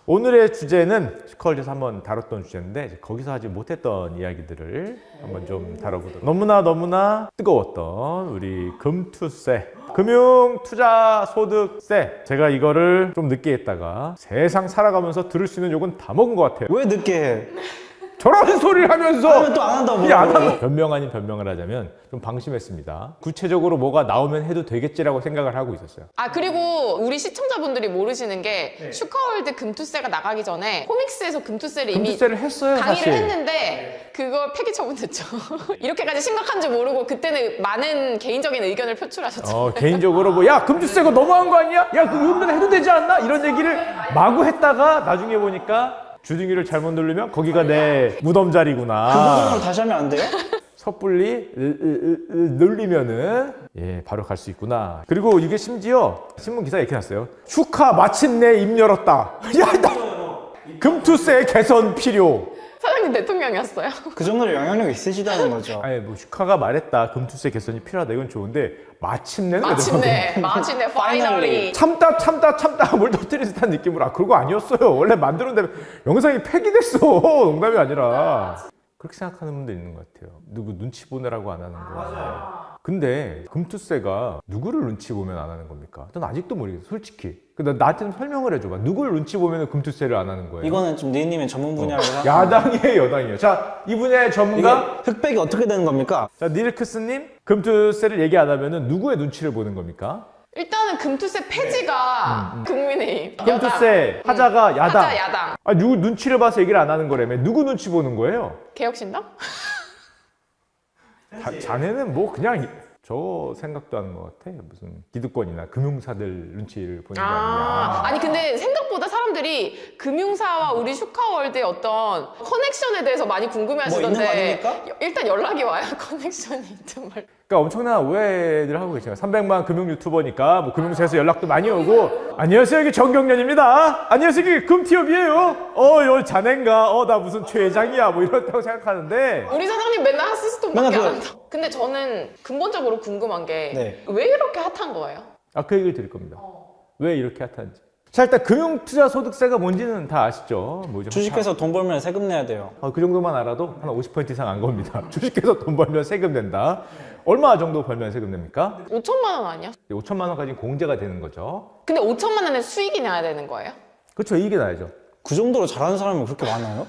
오늘의 주제는 슈카월드에서 한번 다뤘던 주제인데 거기서 하지 못했던 이야기들을 한번 좀 다뤄보도록. 너무나 뜨거웠던 우리 금투세, 금융투자소득세. 제가 이거를 좀 늦게 했다가 세상 살아가면서 들을 수 있는 욕은 다 먹은 것 같아요. 왜 늦게 해? 저런 소리를 하면서 하면 또 안 한다고 이게 안 뭐라고. 하는 변명 아닌 변명을 하자면 좀 방심했습니다. 구체적으로 뭐가 나오면 해도 되겠지라고 생각을 하고 있었어요. 아, 그리고 우리 시청자분들이 모르시는 게 슈카월드 금투세가 나가기 전에 코믹스에서 금투세를 이미 금투세를 했어요, 강의를 사실. 했는데 그걸 폐기 처분됐죠. 이렇게까지 심각한 줄 모르고 그때는 많은 개인적인 의견을 표출하셨죠. 개인적으로 뭐 야 금투세가 너무한 거 아니야? 야 그거 요즘에 해도 되지 않나? 이런 얘기를 마구 했다가 나중에 보니까 주둥이를 잘못 누르면 거기가 내 무덤 그 자리구나. 부분을 다시 하면 안 돼요? 섣불리 눌리면은 바로 갈 수 있구나. 그리고 이게 심지어 신문 기사에 이렇게 났어요. 슈카 마침내 입 열었다. 야, 나 금투세 개선 필요. 사장님 대통령이었어요. 그 정도로 영향력이 있으시다는 거죠. 아니 뭐 슈카가 말했다. 금투세 개선이 필요하다. 이건 좋은데 마침내는 마침내, finally. 참다 뭘 터뜨린 듯한 느낌으로 그러고 아니었어요. 원래 만들었는데 영상이 폐기됐어. 농담이 아니라. 그렇게 생각하는 분도 있는 것 같아요. 누구 눈치 보느라고 안 하는 거야. 근데 금투세가 누구를 눈치 보면 안 하는 겁니까? 난 아직도 모르겠어, 솔직히. 근데 나한테 좀 설명을 해줘봐. 누구를 눈치 보면 금투세를 안 하는 거예요? 이거는 좀 니은님의 전문 분야라고 생각합니다. 야당이에요, 여당이에요. 자, 이 분야의 전문가. 이게 흑백이 어떻게 되는 겁니까? 자, 니르크스님, 금투세를 얘기 안 하면 누구의 눈치를 보는 겁니까? 일단은 금투세 폐지가 국민의힘 금투세 하자가 야당. 하자 야당. 누구 눈치를 봐서 얘기를 안 하는 거라며. 누구 눈치 보는 거예요? 개혁신당? 자네는 뭐 그냥 저 생각도 하는 것 같아. 무슨 기득권이나 금융사들 눈치를 보는 거 아니냐. 아니 근데 생각보다 사람들이 금융사와 우리 슈카월드의 어떤 커넥션에 대해서 많이 궁금해하시던데 뭐 있는 거 아닙니까? 일단 연락이 와요. 커넥션이 있든 말. 그러니까 엄청난 오해들 하고 계시잖아요. 300만 금융 유튜버니까 뭐 금융사에서 연락도 많이 오고 안녕하세요 여기 정경련입니다. 안녕하세요 여기 금티업이에요. 여기 자넨가? 나 무슨 최 회장이야 뭐 이렇다고 생각하는데 우리 사장님 맨날 하스스톤밖에 맨날 안 한다. 근데 저는 근본적으로 궁금한 게 네. 왜 이렇게 핫한 거예요? 그 얘기를 드릴 겁니다. 왜 이렇게 핫한지. 자 일단 금융투자소득세가 뭔지는 다 아시죠? 뭐죠? 주식해서 돈 벌면 세금 내야 돼요. 그 정도만 알아도 한 50% 이상 안 겁니다. 주식해서 돈 벌면 세금 낸다. 얼마 정도 벌면 세금 냅니까? 5천만 원 아니야? 5천만 원까지 공제가 되는 거죠. 근데 5천만 원의 수익이 나야 되는 거예요? 그렇죠. 이익이 나야죠. 그 정도로 잘하는 사람이 그렇게 많아요?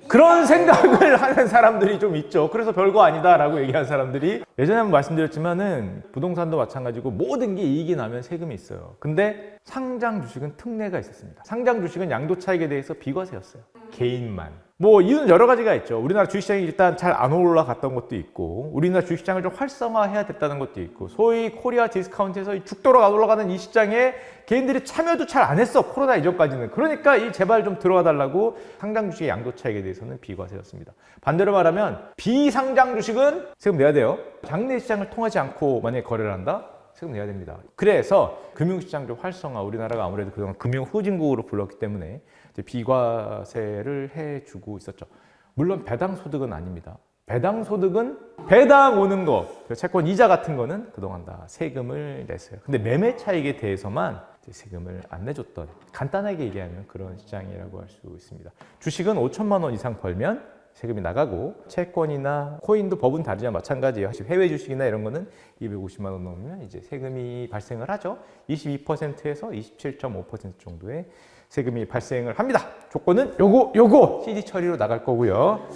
그런 생각을 하는 사람들이 좀 있죠. 그래서 별거 아니다라고 얘기하는 사람들이 예전에 한번 말씀드렸지만은 부동산도 마찬가지고 모든 게 이익이 나면 세금이 있어요. 근데 상장 주식은 특례가 있었습니다. 상장 주식은 양도 차익에 대해서 비과세였어요. 개인만. 뭐 이유는 여러 가지가 있죠. 우리나라 주식시장이 일단 잘 안 올라갔던 것도 있고 우리나라 주식시장을 좀 활성화해야 됐다는 것도 있고 소위 코리아 디스카운트에서 죽도록 안 올라가는 이 시장에 개인들이 참여도 잘 안 했어. 코로나 이전까지는. 그러니까 제발 좀 들어와 달라고 상장 주식의 양도 차익에 대해서는 비과세였습니다. 반대로 말하면 비상장 주식은 세금 내야 돼요. 장내 시장을 통하지 않고 만약에 거래를 한다? 세금 내야 됩니다. 그래서 금융시장 좀 활성화, 우리나라가 아무래도 그동안 금융 후진국으로 불렀기 때문에 이제 비과세를 해주고 있었죠. 물론 배당 소득은 아닙니다. 배당 소득은 배당 오는 거, 채권 이자 같은 거는 그동안 다 세금을 냈어요. 근데 매매 차익에 대해서만 세금을 안 내줬던, 간단하게 얘기하면 그런 시장이라고 할 수 있습니다. 주식은 5천만 원 이상 벌면 세금이 나가고 채권이나 코인도 법은 다르지만 마찬가지예요. 사실 해외 주식이나 이런 거는 250만 원 넘으면 이제 세금이 발생을 하죠. 22%에서 27.5% 정도의 세금이 발생을 합니다. 조건은 요거 CD 처리로 나갈 거고요.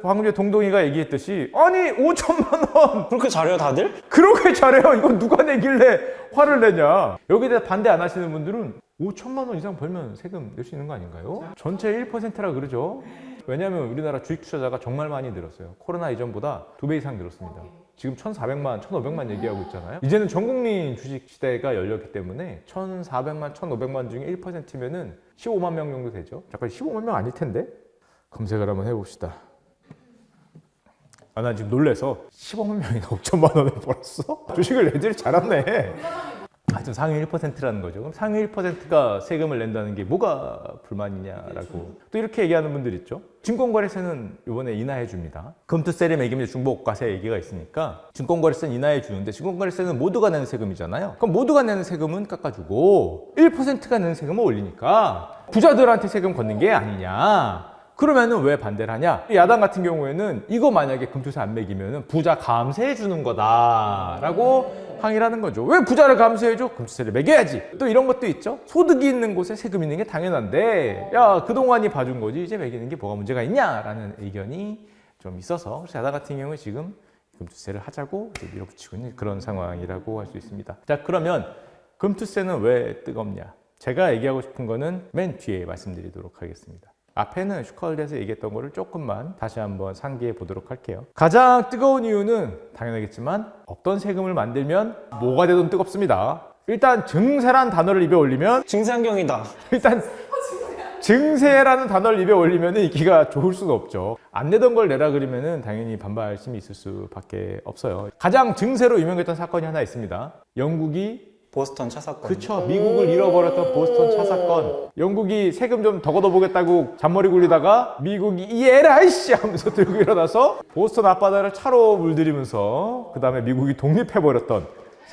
방금 전에 동동이가 얘기했듯이 아니 5천만 원 그렇게 잘해요 다들? 그렇게 잘해요. 이거 누가 내길래 화를 내냐. 여기에 대해서 반대 안 하시는 분들은 5천만 원 이상 벌면 세금 낼 수 있는 거 아닌가요? 전체 1%라 그러죠. 왜냐하면 우리나라 주식 투자자가 정말 많이 늘었어요. 코로나 이전보다 2배 이상 늘었습니다. 지금 1,400만, 1,500만 얘기하고 있잖아요. 이제는 전 국민 주식 시대가 열렸기 때문에 1,400만, 1,500만 중에 1%면은 15만 명 정도 되죠. 잠깐 15만 명 아닐 텐데? 검색을 한번 해봅시다. 나 지금 놀래서 15만 명이나 5천만 원을 벌었어? 주식을 애들이 잘았네. 하여튼 상위 1%라는 거죠. 그럼 상위 1%가 세금을 낸다는 게 뭐가 불만이냐라고 또 이렇게 얘기하는 분들 있죠. 증권거래세는 이번에 인하해 줍니다. 금투세를 매기면 중복과세 얘기가 있으니까 증권거래세는 인하해 주는데 증권거래세는 모두가 내는 세금이잖아요. 그럼 모두가 내는 세금은 깎아주고 1%가 내는 세금은 올리니까 부자들한테 세금 걷는 게 아니냐. 그러면은 왜 반대를 하냐? 야당 같은 경우에는 이거 만약에 금투세 안 매기면은 부자 감세해 주는 거다라고 항의를 하는 거죠. 왜 부자를 감세해줘? 금투세를 매겨야지. 또 이런 것도 있죠. 소득이 있는 곳에 세금 있는 게 당연한데, 야 그동안이 봐준 거지 이제 매기는 게 뭐가 문제가 있냐라는 의견이 좀 있어서, 그래서 야당 같은 경우는 지금 금투세를 하자고 이제 밀어붙이고 있는 그런 상황이라고 할 수 있습니다. 자, 그러면 금투세는 왜 뜨겁냐? 제가 얘기하고 싶은 거는 맨 뒤에 말씀드리도록 하겠습니다. 앞에는 슈컬대에서 얘기했던 거를 조금만 다시 한번 상기해 보도록 할게요. 가장 뜨거운 이유는 당연하겠지만 없던 세금을 만들면 뭐가 되든 뜨겁습니다. 일단 증세란 단어를 입에 올리면 증상경이다. 일단 증세라는 단어를 입에 올리면 인기가 좋을 수가 없죠. 안 내던 걸 내라 그러면 당연히 반발심이 있을 수밖에 없어요. 가장 증세로 유명했던 사건이 하나 있습니다. 영국이 보스턴 차 사건. 그쵸. 미국을 잃어버렸던 보스턴 차 사건. 영국이 세금 좀 더 걷어보겠다고 잔머리 굴리다가 미국이 이 에라이씨 하면서 들고 일어나서 보스턴 앞바다를 차로 물들이면서 그 다음에 미국이 독립해버렸던,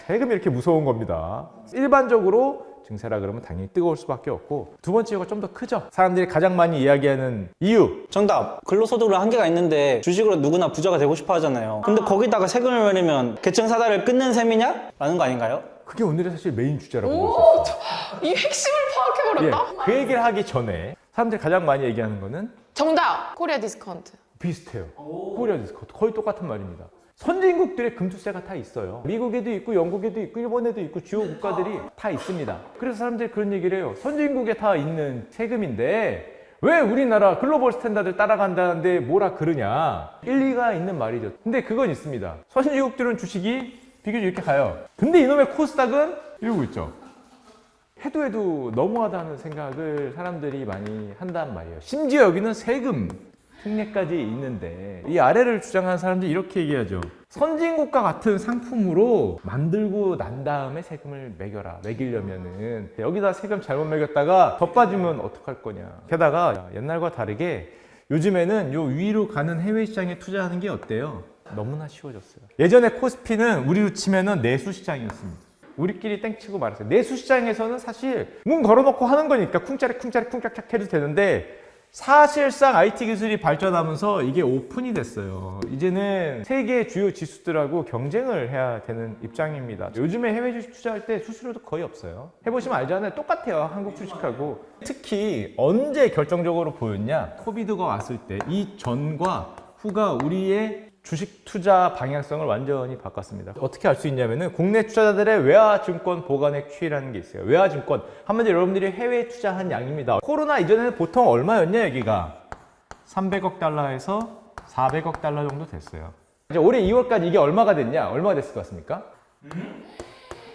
세금이 이렇게 무서운 겁니다. 일반적으로 증세라 그러면 당연히 뜨거울 수밖에 없고, 두 번째 이유가 좀 더 크죠. 사람들이 가장 많이 이야기하는 이유. 정답. 근로소득으로 한계가 있는데 주식으로 누구나 부자가 되고 싶어 하잖아요. 근데 거기다가 세금을 내면 계층사다를 끊는 셈이냐? 라는 거 아닌가요? 그게 오늘의 사실 메인 주제라고 볼 수 있어요. 이 핵심을 예, 파악해버렸다. 그 얘기를 하기 전에 사람들이 가장 많이 얘기하는 거는 정답! 코리아 디스카운트. 비슷해요. 코리아 디스카운트 거의 똑같은 말입니다. 선진국들의 금투세가 다 있어요. 미국에도 있고 영국에도 있고 일본에도 있고 주요 국가들이 다 있습니다. 그래서 사람들이 그런 얘기를 해요. 선진국에 다 있는 세금인데 왜 우리나라 글로벌 스탠다드를 따라간다는데 뭐라 그러냐. 일리가 있는 말이죠. 근데 그건 있습니다. 선진국들은 주식이 비교적 이렇게 가요. 근데 이놈의 코스닥은 이러고 있죠. 해도 너무하다는 생각을 사람들이 많이 한단 말이에요. 심지어 여기는 세금 특례까지 있는데, 이 아래를 주장하는 사람들이 이렇게 얘기하죠. 선진국과 같은 상품으로 만들고 난 다음에 세금을 매겨라. 매기려면은 여기다 세금 잘못 매겼다가 더 빠지면 어떡할 거냐. 게다가 옛날과 다르게 요즘에는 요 위로 가는 해외 시장에 투자하는 게 어때요? 너무나 쉬워졌어요. 예전에 코스피는 우리로 치면은 내수시장이었습니다. 우리끼리 땡치고 말았어요. 내수시장에서는 사실 문 걸어놓고 하는 거니까 쿵짜리 쿵짝짝 해도 되는데, 사실상 IT 기술이 발전하면서 이게 오픈이 됐어요. 이제는 세계 주요 지수들하고 경쟁을 해야 되는 입장입니다. 요즘에 해외 주식 투자할 때 수수료도 거의 없어요. 해보시면 알잖아요. 똑같아요. 한국 주식하고. 특히 언제 결정적으로 보였냐? 코비드가 왔을 때 이 전과 후가 우리의 주식 투자 방향성을 완전히 바꿨습니다. 어떻게 알 수 있냐면은 국내 투자자들의 외화 증권 보관액 추이라는 게 있어요. 외화 증권. 한마디로 여러분들이 해외에 투자한 양입니다. 코로나 이전에는 보통 얼마였냐 여기가? 300억 달러에서 400억 달러 정도 됐어요. 이제 올해 2월까지 이게 얼마가 됐냐? 얼마가 됐을 것 같습니까?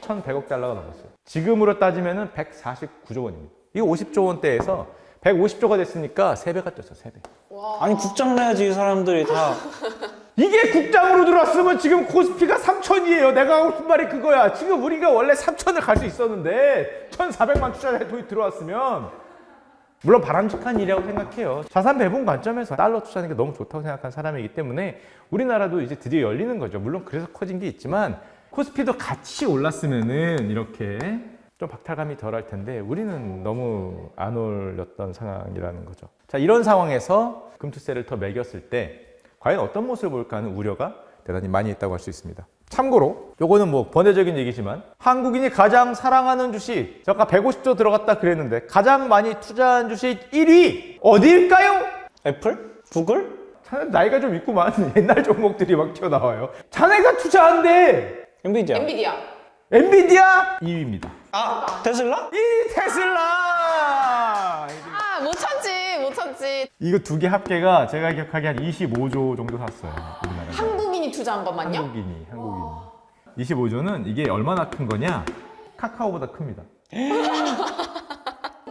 1,100억 달러가 넘었어요. 지금으로 따지면은 149조 원입니다. 이거 50조 원대에서 150조가 됐으니까 3배가 뛰었어, 3배. 아니 국장 내야지 이 사람들이 다. 이게 국장으로 들어왔으면 지금 코스피가 3천이에요. 내가 하고 싶은 말이 그거야. 지금 우리가 원래 3천을 갈 수 있었는데 1,400만 투자자의 돈이 들어왔으면, 물론 바람직한 일이라고 생각해요. 자산 배분 관점에서 달러 투자하는 게 너무 좋다고 생각하는 사람이기 때문에 우리나라도 이제 드디어 열리는 거죠. 물론 그래서 커진 게 있지만 코스피도 같이 올랐으면은 이렇게 좀 박탈감이 덜할 텐데 우리는 너무 안 올렸던 상황이라는 거죠. 자, 이런 상황에서 금투세를 더 매겼을 때 과연 어떤 모습을 볼까 하는 우려가 대단히 많이 있다고 할 수 있습니다. 참고로 요거는 뭐 번외적인 얘기지만 한국인이 가장 사랑하는 주식, 저 아까 150조 들어갔다 그랬는데 가장 많이 투자한 주식 1위 어디일까요? 애플? 구글? 자네 나이가 좀 있구만. 옛날 종목들이 막 튀어나와요. 자네가 투자한데 엔비디아. 엔비디아. 엔비디아 2위입니다. 아 테슬라? 이 테슬라! 아, 못 참지. 이거 두 개 합계가 제가 기억하기에 한 25조 정도 샀어요. 우리나라가. 한국인이 투자한 것만요? 한국인이. 25조는 이게 얼마나 큰 거냐? 카카오보다 큽니다.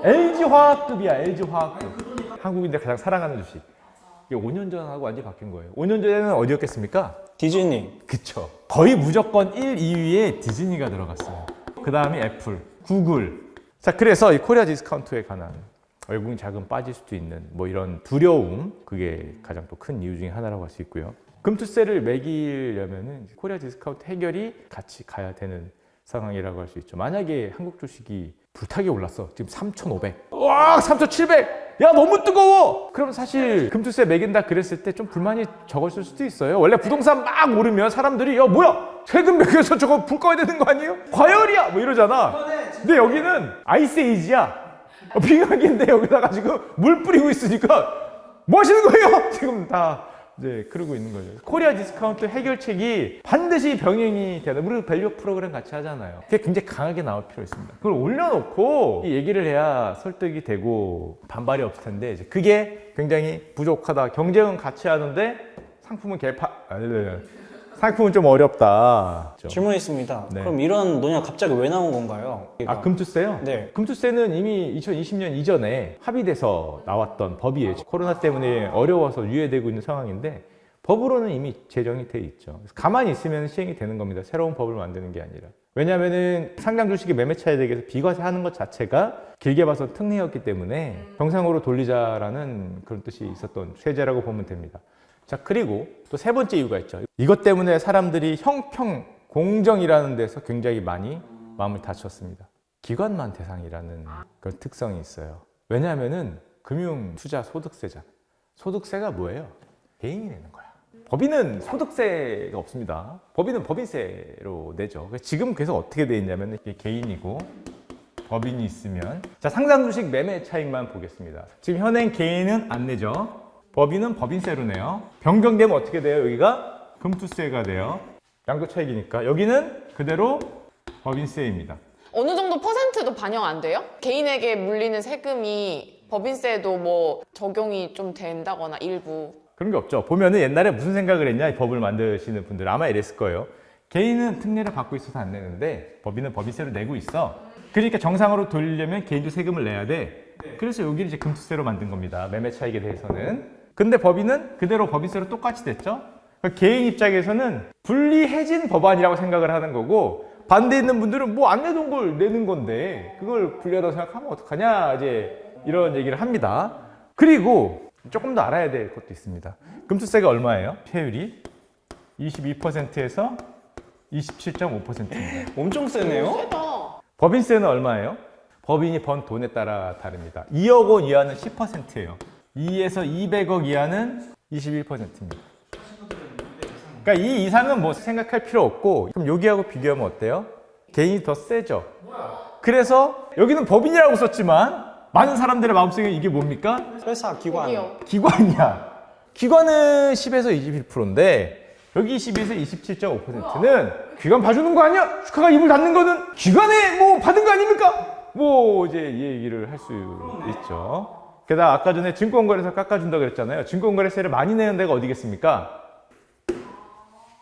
LG화학급이야, LG화학급. 한국인들 가장 사랑하는 주식. 이게 5년 전하고 완전히 바뀐 거예요. 5년 전에는 어디였겠습니까? 디즈니. 그쵸. 거의 무조건 1, 2위에 디즈니가 들어갔어요. 그 다음이 애플, 구글. 자, 그래서 이 코리아 디스카운트에 관한 외국인 자금 빠질 수도 있는 뭐 이런 두려움, 그게 가장 또 큰 이유 중에 하나라고 할 수 있고요. 금투세를 매기려면은 코리아 디스카운트 해결이 같이 가야 되는 상황이라고 할 수 있죠. 만약에 한국 주식이 불타기 올랐어. 지금 3,500. 와, 3,700. 야, 너무 뜨거워. 그럼 사실 금투세 매긴다 그랬을 때 좀 불만이 적었을 수도 있어요. 원래 부동산 막 오르면 사람들이 야, 뭐야? 세금 매겨서 저거 불 꺼야 되는 거 아니에요? 과열이야. 뭐 이러잖아. 근데 여기는 아이스에이지야. 빙하기인데 여기다가 지금 물 뿌리고 있으니까 뭐 하시는 거예요? 지금 다 이제 그러고 있는 거죠. 코리아 디스카운트 해결책이 반드시 병행이 되는, 우리 밸류 프로그램 같이 하잖아요. 그게 굉장히 강하게 나올 필요 있습니다. 그걸 올려놓고 얘기를 해야 설득이 되고 반발이 없을 텐데 이제 그게 굉장히 부족하다. 경쟁은 같이 하는데 상품은 상품은 좀 어렵다. 질문 있습니다. 네. 그럼 이런 논의가 갑자기 왜 나온 건가요? 아, 금투세요? 네. 금투세는 이미 2020년 이전에 합의돼서 나왔던 법이에요. 코로나 때문에 어려워서 유예되고 있는 상황인데 법으로는 이미 제정이 돼 있죠. 그래서 가만히 있으면 시행이 되는 겁니다. 새로운 법을 만드는 게 아니라. 왜냐하면 상장 주식의 매매 차익에 대해서 비과세하는 것 자체가 길게 봐서 특례였기 때문에 정상으로 돌리자라는 그런 뜻이 있었던 세제라고 보면 됩니다. 자, 그리고 또 세 번째 이유가 있죠. 이것 때문에 사람들이 형평, 공정이라는 데서 굉장히 많이 마음을 다쳤습니다. 기관만 대상이라는 그런 특성이 있어요. 왜냐하면은 금융투자소득세잖아요. 소득세가 뭐예요? 개인이 내는 거야. 법인은 소득세가 없습니다. 법인은 법인세로 내죠. 지금 그래서 어떻게 돼 있냐면 이게 개인이고 법인이 있으면, 자, 상장주식 매매 차익만 보겠습니다. 지금 현행 개인은 안 내죠. 법인은 법인세로 내요. 변경되면 어떻게 돼요? 여기가 금투세가 돼요. 양도 차익이니까. 여기는 그대로 법인세입니다. 어느 정도 퍼센트도 반영 안 돼요? 개인에게 물리는 세금이 법인세도 뭐 적용이 좀 된다거나 일부. 그런 게 없죠. 보면은 옛날에 무슨 생각을 했냐, 이 법을 만드시는 분들 아마 이랬을 거예요. 개인은 특례를 받고 있어서 안 내는데 법인은 법인세로 내고 있어. 그러니까 정상으로 돌리려면 개인도 세금을 내야 돼. 그래서 여기를 이제 금투세로 만든 겁니다. 매매 차익에 대해서는. 근데 법인은 그대로 법인세로 똑같이 됐죠. 그러니까 개인 입장에서는 분리해진 법안이라고 생각을 하는 거고, 반대에 있는 분들은 뭐 안 내던 걸 내는 건데 그걸 불리하다고 생각하면 어떡하냐, 이제 이런 얘기를 합니다. 그리고 조금 더 알아야 될 것도 있습니다. 금투세가 얼마예요? 세율이 22%에서 27.5%입니다. 엄청 세네요? 세다. 법인세는 얼마예요? 법인이 번 돈에 따라 다릅니다. 2억 원 이하는 10%예요. 2에서 200억 이하는 21%입니다. 그러니까 이 이상은 뭐 생각할 필요 없고, 그럼 여기하고 비교하면 어때요? 개인이 더 세죠. 그래서 여기는 법인이라고 썼지만 많은 사람들의 마음속에 이게 뭡니까? 회사, 기관. 여기요. 기관이야. 기관은 10에서 21%인데 여기 12에서 27.5%는 기관 봐주는 거 아니야? 주가가 입을 닫는 거는 기관에 뭐 받은 거 아닙니까? 뭐 이제 이 얘기를 할 수 있죠. 게다가 아까 전에 증권거래소 깎아준다고 그랬잖아요. 증권거래세를 많이 내는 데가 어디겠습니까?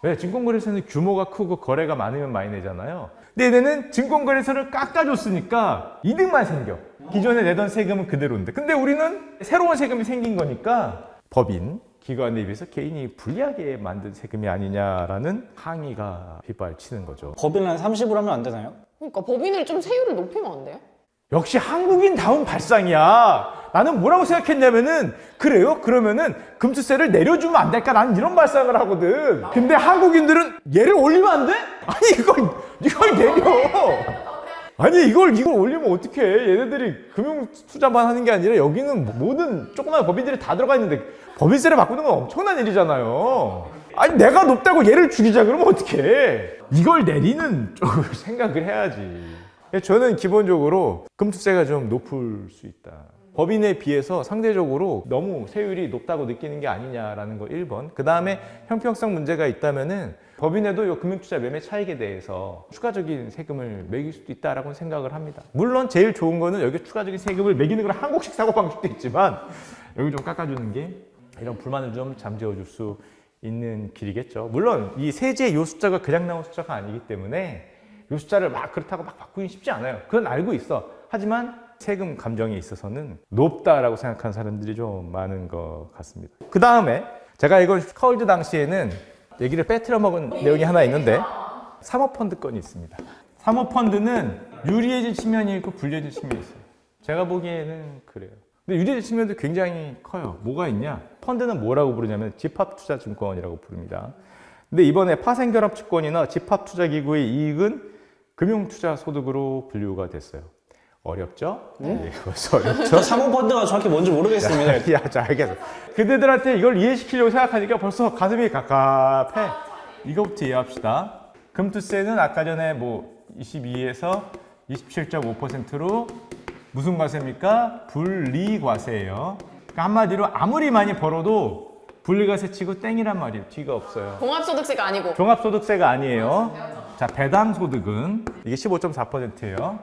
왜? 증권거래소는 규모가 크고 거래가 많으면 많이 내잖아요. 근데 얘네는 증권거래소를 깎아줬으니까 이득만 생겨. 기존에 내던 세금은 그대로인데. 근데 우리는 새로운 세금이 생긴 거니까 법인, 기관에 비해서 개인이 불리하게 만든 세금이 아니냐라는 항의가 빗발치는 거죠. 법인을 한 30으로 하면 안 되나요? 그러니까 법인을 좀 세율을 높이면 안 돼요? 역시 한국인다운 발상이야. 나는 뭐라고 생각했냐면은, 그래요? 그러면은 금투세를 내려주면 안 될까? 나는 이런 발상을 하거든. 근데 한국인들은 얘를 올리면 안 돼? 아니 이걸 내려. 아니 이걸 올리면 어떡해. 얘네들이 금융 투자만 하는 게 아니라 여기는 모든 조그마한 법인들이 다 들어가 있는데 법인세를 바꾸는 건 엄청난 일이잖아요. 아니 내가 높다고 얘를 죽이자 그러면 어떡해. 이걸 내리는 쪽을 생각을 해야지. 저는 기본적으로 금투세가 좀 높을 수 있다. 법인에 비해서 상대적으로 너무 세율이 높다고 느끼는 게 아니냐라는 거 1번. 그 다음에 형평성 문제가 있다면은 법인에도 이 금융투자 매매 차익에 대해서 추가적인 세금을 매길 수도 있다라고 생각을 합니다. 물론 제일 좋은 거는 여기 추가적인 세금을 매기는 건 한국식 사고 방식도 있지만 여기 좀 깎아주는 게 이런 불만을 좀 잠재워 줄 수 있는 길이겠죠. 물론 이 세제 요 숫자가 그냥 나온 숫자가 아니기 때문에 이 숫자를 막 그렇다고 막 바꾸긴 쉽지 않아요. 그건 알고 있어. 하지만 세금 감정에 있어서는 높다라고 생각하는 사람들이 좀 많은 것 같습니다. 그 다음에 제가 이걸 커울드 당시에는 얘기를 빼트려 먹은 내용이 하나 있는데, 사모펀드 건이 있습니다. 사모펀드는 유리해진 측면이 있고 불리해진 측면이 있어요. 제가 보기에는 그래요. 근데 유리해진 측면도 굉장히 커요. 뭐가 있냐? 펀드는 뭐라고 부르냐면 집합투자증권이라고 부릅니다. 근데 이번에 파생결합증권이나 집합투자기구의 이익은 금융투자소득으로 분류가 됐어요. 어렵죠? 네, 벌써 어렵죠? 저 사모펀드가 정확히 뭔지 모르겠습니다. 야, 자, 알겠어. 그대들한테 이걸 이해시키려고 생각하니까 벌써 가슴이 갑갑해. 이거부터 이해합시다. 금투세는 아까 전에 뭐 22에서 27.5%로 무슨 과세입니까? 분리과세예요. 그러니까 한마디로 아무리 많이 벌어도 분리과세 치고 땡이란 말이에요. 뒤가 없어요. 종합소득세가 아니고. 종합소득세가 아니에요. 자, 배당소득은 이게 15.4%예요.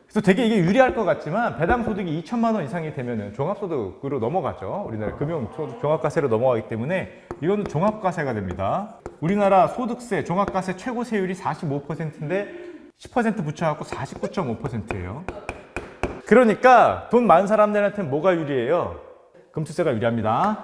그래서 되게 이게 유리할 것 같지만 배당소득이 2천만 원 이상이 되면은 종합소득으로 넘어가죠. 우리나라 금융소득 종합과세로 넘어가기 때문에 이거는 종합과세가 됩니다. 우리나라 소득세, 종합과세 최고 세율이 45%인데 10% 붙여갖고 49.5%예요. 그러니까 돈 많은 사람들한테는 뭐가 유리해요? 금투세가 유리합니다.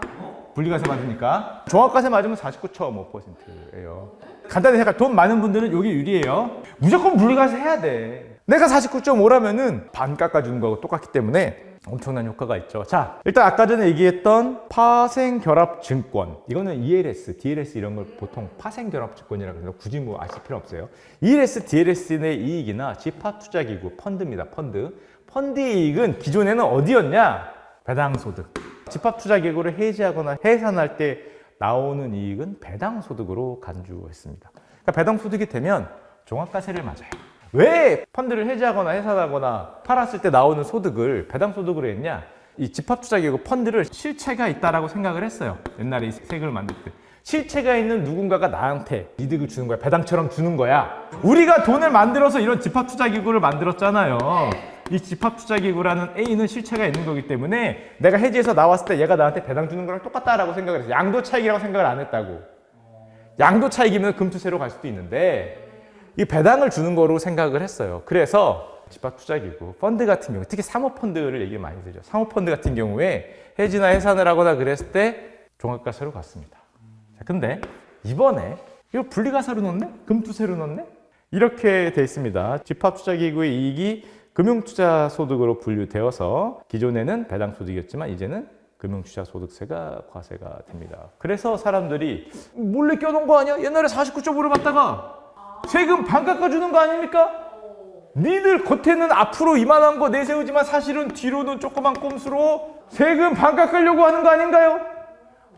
분리과세 맞으니까. 종합과세 맞으면 49.5%예요. 간단히 생각해. 돈 많은 분들은 이게 유리해요. 무조건 분리과세 해야 돼. 내가 49.5라면은 반 깎아주는 거하고 똑같기 때문에 엄청난 효과가 있죠. 자, 일단 아까 전에 얘기했던 파생결합증권. 이거는 ELS, DLS 이런 걸 보통 파생결합증권이라고 해서 굳이 뭐 아실 필요 없어요. ELS, DLS의 이익이나 집합투자기구, 펀드입니다. 펀드. 펀드의 이익은 기존에는 어디였냐? 배당소득. 집합투자기구를 해지하거나 해산할 때 나오는 이익은 배당소득으로 간주했습니다. 그러니까 배당소득이 되면 종합과세를 맞아요. 왜 펀드를 해지하거나 해산하거나 팔았을 때 나오는 소득을 배당소득으로 했냐? 이 집합투자기구 펀드를 실체가 있다라고 생각을 했어요. 옛날에 이 세금을 만들 때. 실체가 있는 누군가가 나한테 이득을 주는 거야. 배당처럼 주는 거야. 우리가 돈을 만들어서 이런 집합투자기구를 만들었잖아요. 이 집합투자기구라는 A는 실체가 있는 거기 때문에 내가 해지해서 나왔을 때 얘가 나한테 배당 주는 거랑 똑같다라고 생각을 했어요. 양도차익이라고 생각을 안 했다고. 양도차익이면 금투세로 갈 수도 있는데 이 배당을 주는 거로 생각을 했어요. 그래서 집합투자기구, 펀드 같은 경우, 특히 사모펀드를 얘기 많이 드죠. 사모펀드 같은 경우에 해지나 해산을 하거나 그랬을 때 종합과세로 갔습니다. 자, 근데 이번에 이거 분리과세로 넣네? 금투세로 넣네? 이렇게 돼 있습니다. 집합투자기구의 이익이 금융투자소득으로 분류되어서 기존에는 배당소득이었지만 이제는 금융투자소득세가 과세가 됩니다. 그래서 사람들이 몰래 껴놓은 거 아니야? 옛날에 49.5를 받다가 세금 반 깎아주는 거 아닙니까? 니들 겉에는 앞으로 이만한 거 내세우지만 사실은 뒤로는 조그만 꼼수로 세금 반 깎으려고 하는 거 아닌가요?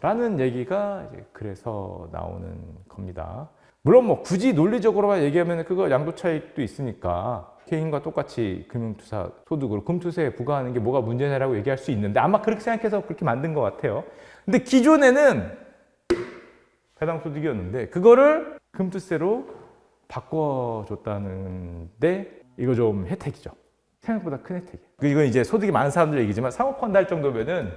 라는 얘기가 이제 그래서 나오는 겁니다. 물론 뭐 굳이 논리적으로만 얘기하면 그거 양도차익도 있으니까 개인과 똑같이 금융투자 소득으로 금투세에 부과하는 게 뭐가 문제냐라고 얘기할 수 있는데 아마 그렇게 생각해서 그렇게 만든 것 같아요. 근데 기존에는 배당소득이었는데 그거를 금투세로 바꿔줬다는데 이거 좀 혜택이죠. 생각보다 큰 혜택이에요. 이건 이제 소득이 많은 사람들 얘기지만 사모펀드 할 정도면은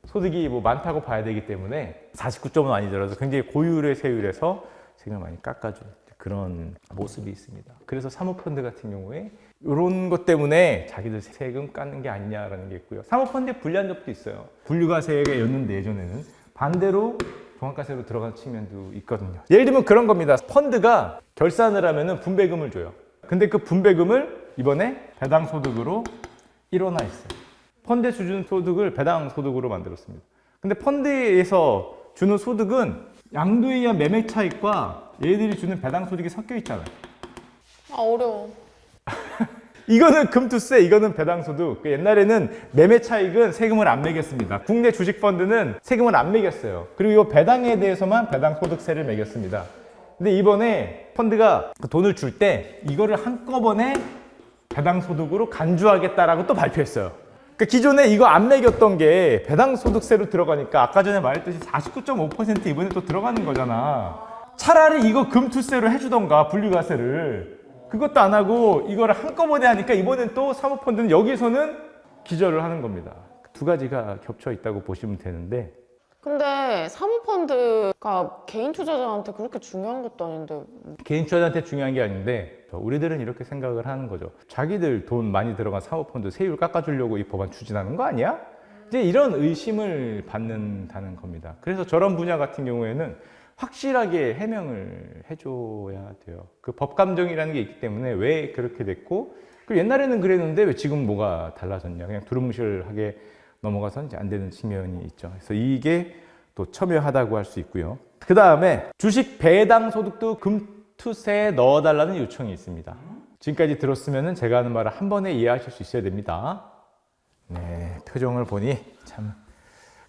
소득이 뭐 많다고 봐야 되기 때문에 49.5는 아니더라도 굉장히 고율의 세율에서 세금을 많이 깎아주는 그런 모습이 있습니다. 그래서 사모펀드 같은 경우에 이런 것 때문에 자기들 세금 깎는 게 아니냐라는 게 있고요. 사모펀드에 불리한 적도 있어요. 분류과세였는데 예전에는 반대로 종합과세로 들어가는 측면도 있거든요. 예를 들면 그런 겁니다. 펀드가 결산을 하면은 분배금을 줘요. 근데 그 분배금을 이번에 배당소득으로 일원화했어요. 펀드에 주는 소득을 배당소득으로 만들었습니다. 근데 펀드에서 주는 소득은 양도에 의한 매매 차익과 얘들이 주는 배당소득이 섞여 있잖아요. 아, 어려워. 이거는 금투세, 이거는 배당소득. 옛날에는 매매 차익은 세금을 안 매겼습니다. 국내 주식펀드는 세금을 안 매겼어요. 그리고 이 배당에 대해서만 배당소득세를 매겼습니다. 근데 이번에 펀드가 돈을 줄 때 이거를 한꺼번에 배당소득으로 간주하겠다라고 또 발표했어요. 그러니까 기존에 이거 안 매겼던 게 배당소득세로 들어가니까 아까 전에 말했듯이 49.5% 이번에 또 들어가는 거잖아. 차라리 이거 금투세로 해주던가 분리과세를. 그것도 안 하고 이거를 한꺼번에 하니까 이번엔 또 사모펀드는 여기서는 기절을 하는 겁니다. 두 가지가 겹쳐 있다고 보시면 되는데 근데 사모펀드가 개인 투자자한테 그렇게 중요한 것도 아닌데. 개인 투자자한테 중요한 게 아닌데 우리들은 이렇게 생각을 하는 거죠. 자기들 돈 많이 들어간 사모펀드 세율 깎아주려고 이 법안 추진하는 거 아니야? 이제 이런 의심을 받는다는 겁니다. 그래서 저런 분야 같은 경우에는 확실하게 해명을 해줘야 돼요. 그 법감정이라는 게 있기 때문에 왜 그렇게 됐고, 그리고 옛날에는 그랬는데 왜 지금 뭐가 달라졌냐. 그냥 두루뭉실하게 넘어가서는 이제 안 되는 측면이 있죠. 그래서 이게 또 첨예하다고 할 수 있고요. 그 다음에 주식 배당 소득도 금투세에 넣어달라는 요청이 있습니다. 지금까지 들었으면 제가 하는 말을 한 번에 이해하실 수 있어야 됩니다. 네, 표정을 보니 참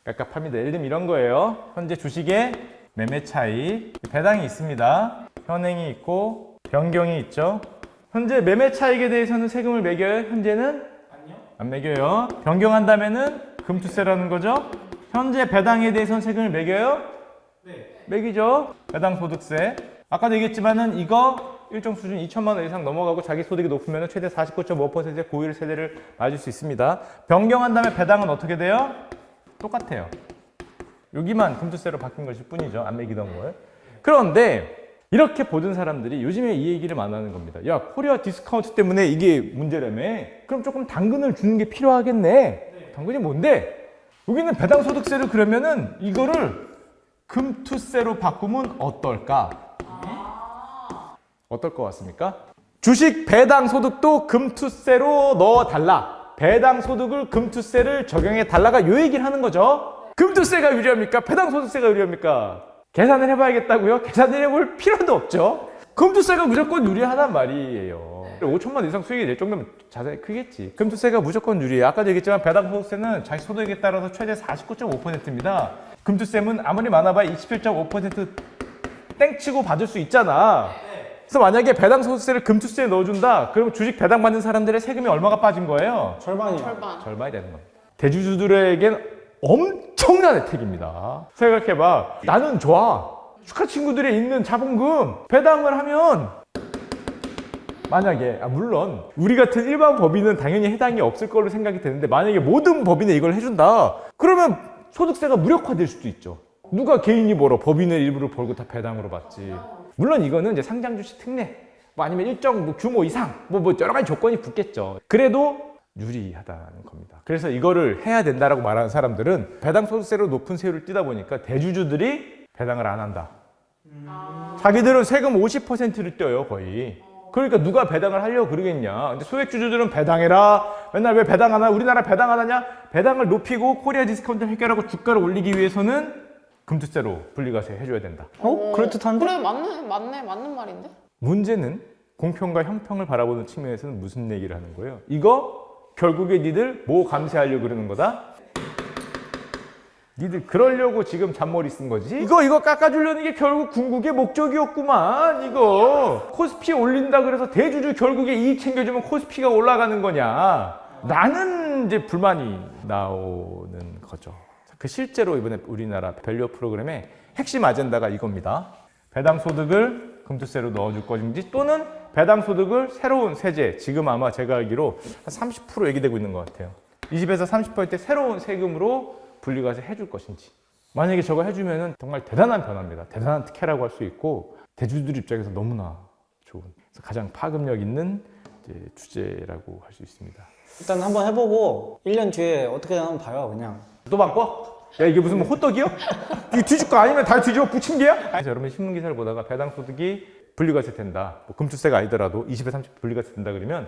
깝깝합니다. 예를 들면 이런 거예요. 현재 주식의 매매 차익, 배당이 있습니다. 현행이 있고 변경이 있죠. 현재 매매 차익에 대해서는 세금을 매겨요? 현재는? 아니요. 안 매겨요. 변경한다면은 금투세라는 거죠. 현재 배당에 대해서는 세금을 매겨요? 네. 매기죠. 배당 소득세. 아까도 얘기했지만은 이거 일정 수준 2천만 원 이상 넘어가고 자기 소득이 높으면 최대 49.5%의 고율 세대를 맞을 수 있습니다. 변경한 다음에 배당은 어떻게 돼요? 똑같아요. 여기만 금투세로 바뀐 것일 뿐이죠. 안 매기던 걸. 그런데 이렇게 보던 사람들이 요즘에 이 얘기를 많이 하는 겁니다. 야, 코리아 디스카운트 때문에 이게 문제라며. 그럼 조금 당근을 주는 게 필요하겠네. 당근이 뭔데? 여기는 배당 소득세를 그러면은 이거를 금투세로 바꾸면 어떨까? 어떨 것 같습니까? 주식 배당 소득도 금투세로 넣어달라. 배당 소득을 금투세를 적용해 달라가 요 얘기를 하는 거죠. 금투세가 유리합니까? 배당 소득세가 유리합니까? 계산을 해봐야겠다고요? 계산을 해볼 필요도 없죠. 금투세가 무조건 유리하단 말이에요. 5천만 이상 수익이 될 정도면 자산이 크겠지. 금투세가 무조건 유리해요. 아까도 얘기했지만 배당 소득세는 자기 소득에 따라서 최대 49.5%입니다. 금투세는 아무리 많아봐야 27.5% 땡치고 받을 수 있잖아. 그래서 만약에 배당 소득세를 금투세에 넣어준다, 그러면 주식 배당 받는 사람들의 세금이 얼마가 빠진 거예요? 절반이요. 절반이 되는 겁니다. 대주주들에겐 엄청난 혜택입니다. 생각해봐. 나는 좋아. 축하 친구들이 있는 자본금 배당을 하면 만약에 물론 우리 같은 일반 법인은 당연히 해당이 없을 걸로 생각이 되는데 만약에 모든 법인에 이걸 해준다 그러면 소득세가 무력화될 수도 있죠. 누가 개인이 벌어 법인의 일부를 벌고 다 배당으로 받지. 물론 이거는 이제 상장 주식 특례 뭐 아니면 일정 규모 이상 뭐 여러 가지 조건이 붙겠죠. 그래도 유리하다는 겁니다. 그래서 이거를 해야 된다라고 말하는 사람들은 배당 소득세로 높은 세율을 띄다 보니까 대주주들이 배당을 안 한다. 자기들은 세금 50%를 떼요 거의. 그러니까 누가 배당을 하려고 그러겠냐. 근데 소액주주들은 배당해라. 맨날 왜 배당 안 하냐. 우리나라 배당 안 하냐. 배당을 높이고 코리아 디스카운트를 해결하고 주가를 올리기 위해서는 금투세로 분리과세 해줘야 된다. 그럴듯한데? 그래, 맞는 말인데? 문제는 공평과 형평을 바라보는 측면에서는 무슨 얘기를 하는 거예요? 이거 결국에 니들 뭐 감세하려고 그러는 거다? 니들 그러려고 지금 잔머리 쓴 거지? 이거 깎아주려는 게 결국 궁극의 목적이었구만. 이거 코스피 올린다 그래서 대주주 결국에 이익 챙겨주면 코스피가 올라가는 거냐. 라는 이제 불만이 나오는 거죠. 그 실제로 이번에 우리나라 밸류어 프로그램의 핵심 아젠다가 이겁니다. 배당 소득을 금투세로 넣어줄 것인지 또는 배당 소득을 새로운 세제, 지금 아마 제가 알기로 한 30% 얘기되고 있는 것 같아요. 20에서 30%의 새로운 세금으로 분리과세 해줄 것인지. 만약에 저거 해주면 정말 대단한 변화입니다. 대단한 특혜라고 할 수 있고 대주주들 입장에서 너무나 좋은, 그래서 가장 파급력 있는 이제 주제라고 할 수 있습니다. 일단 한번 해보고 1년 뒤에 어떻게 되나 한번 봐요 그냥. 또 바꿔? 야 이게 무슨 뭐 호떡이요? 이거 뒤질 거 아니면 다 뒤집어 붙인 게야? 그래서 여러분 신문 기사를 보다가 배당 소득이 분리과세 된다. 뭐 금투세가 아니더라도 20에 30 분리과세 된다 그러면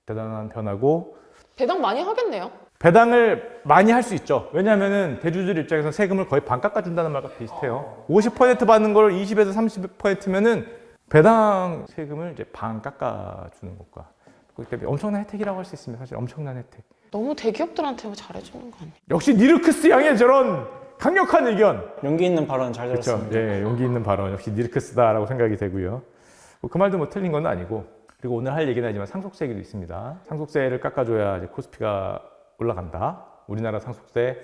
대단한 변화고. 배당 많이 하겠네요. 배당을 많이 할 수 있죠. 왜냐하면은 대주주들 입장에서 세금을 거의 반 깎아준다는 말과 비슷해요. 50% 받는 걸 20에서 30%면은 배당 세금을 이제 반 깎아주는 것과 그렇기 때문에 엄청난 혜택이라고 할 수 있습니다. 사실 엄청난 혜택. 너무 대기업들한테 잘해주는 거 아니에요? 역시 니르크스 양의 저런 강력한 의견. 용기 있는 발언 잘 그렇죠. 들었습니다. 예, 용기 있는 발언 역시 니르크스다라고 생각이 되고요. 뭐 그 말도 뭐 틀린 건 아니고. 그리고 오늘 할 얘기는 하지만 상속세 얘기도 있습니다. 상속세를 깎아줘야 이제 코스피가 올라간다. 우리나라 상속세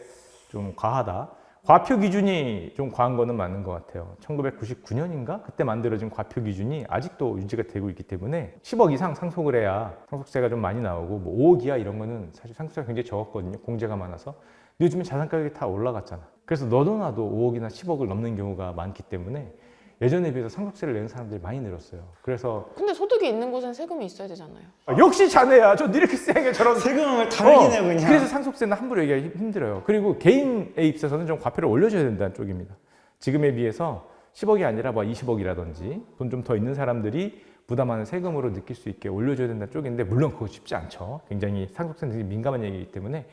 좀 과하다. 과표 기준이 좀 과한 거는 맞는 것 같아요. 1999년인가? 그때 만들어진 과표 기준이 아직도 유지가 되고 있기 때문에 10억 이상 상속을 해야 상속세가 좀 많이 나오고 뭐 5억 이하 이런 거는 사실 상속세가 굉장히 적었거든요. 공제가 많아서. 근데 요즘에 자산 가격이 다 올라갔잖아. 그래서 너도 나도 5억이나 10억을 넘는 경우가 많기 때문에 예전에 비해서 상속세를 내는 사람들이 많이 늘었어요. 그래서 근데 소득이 있는 곳엔 세금이 있어야 되잖아요. 역시 자네야. 저 니르크스 양의 저런 세금을 다 매기네요 그냥. 그래서 상속세는 함부로 얘기하기 힘들어요. 그리고 개인에 입장에서는 좀 과표를 올려줘야 된다는 쪽입니다. 지금에 비해서 10억이 아니라 뭐 20억이라든지 돈 좀 더 있는 사람들이 부담하는 세금으로 느낄 수 있게 올려줘야 된다는 쪽인데 물론 그거 쉽지 않죠. 굉장히 상속세는 되게 민감한 얘기이기 때문에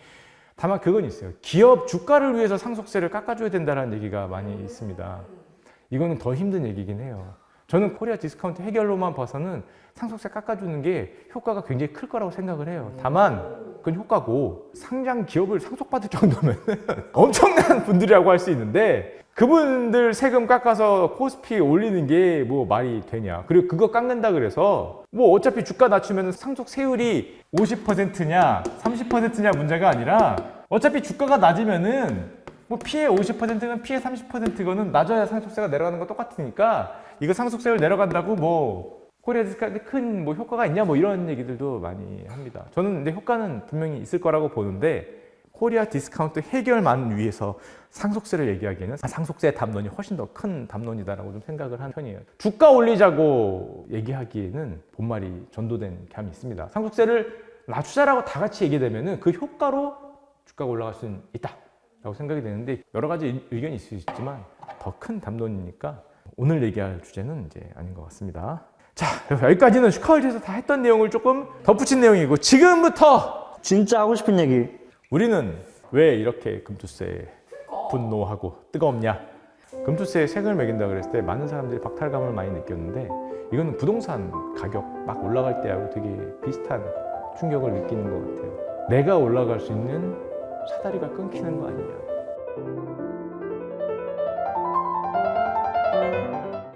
다만 그건 있어요. 기업 주가를 위해서 상속세를 깎아줘야 된다는 얘기가 많이 있습니다. 이거는 더 힘든 얘기긴 해요. 저는 코리아 디스카운트 해결로만 봐서는 상속세 깎아주는 게 효과가 굉장히 클 거라고 생각을 해요. 다만 그건 효과고 상장 기업을 상속받을 정도면 엄청난 분들이라고 할 수 있는데 그분들 세금 깎아서 코스피 올리는 게 뭐 말이 되냐. 그리고 그거 깎는다 그래서 뭐 어차피 주가 낮추면 상속세율이 50%냐 30%냐 문제가 아니라 어차피 주가가 낮으면은 뭐 피해 50%는 피해 30%거는 낮아야 상속세가 내려가는 거 똑같으니까 이거 상속세율 내려간다고 뭐 코리아 디스카운트 큰 뭐 효과가 있냐 뭐 이런 얘기들도 많이 합니다. 저는 근데 효과는 분명히 있을 거라고 보는데 코리아 디스카운트 해결만 위해서 상속세를 얘기하기에는 상속세 담론이 훨씬 더 큰 담론이다라고 좀 생각을 하는 편이에요. 주가 올리자고 얘기하기에는 본말이 전도된 감이 있습니다. 상속세를 낮추자라고 다 같이 얘기되면은 그 효과로 주가가 올라갈 수는 있다라고 생각이 되는데 여러 가지 의견이 있을 수 있지만 더 큰 담론이니까 오늘 얘기할 주제는 이제 아닌 것 같습니다. 자, 여기까지는 슈카월드에서 다 했던 내용을 조금 덧붙인 내용이고 지금부터 진짜 하고 싶은 얘기. 우리는 왜 이렇게 금투세에 분노하고 뜨겁냐? 금투세에 세금을 매긴다 그랬을 때 많은 사람들이 박탈감을 많이 느꼈는데 이거는 부동산 가격 막 올라갈 때하고 되게 비슷한 충격을 느끼는 것 같아요. 내가 올라갈 수 있는 사다리가 끊기는 거 아니냐?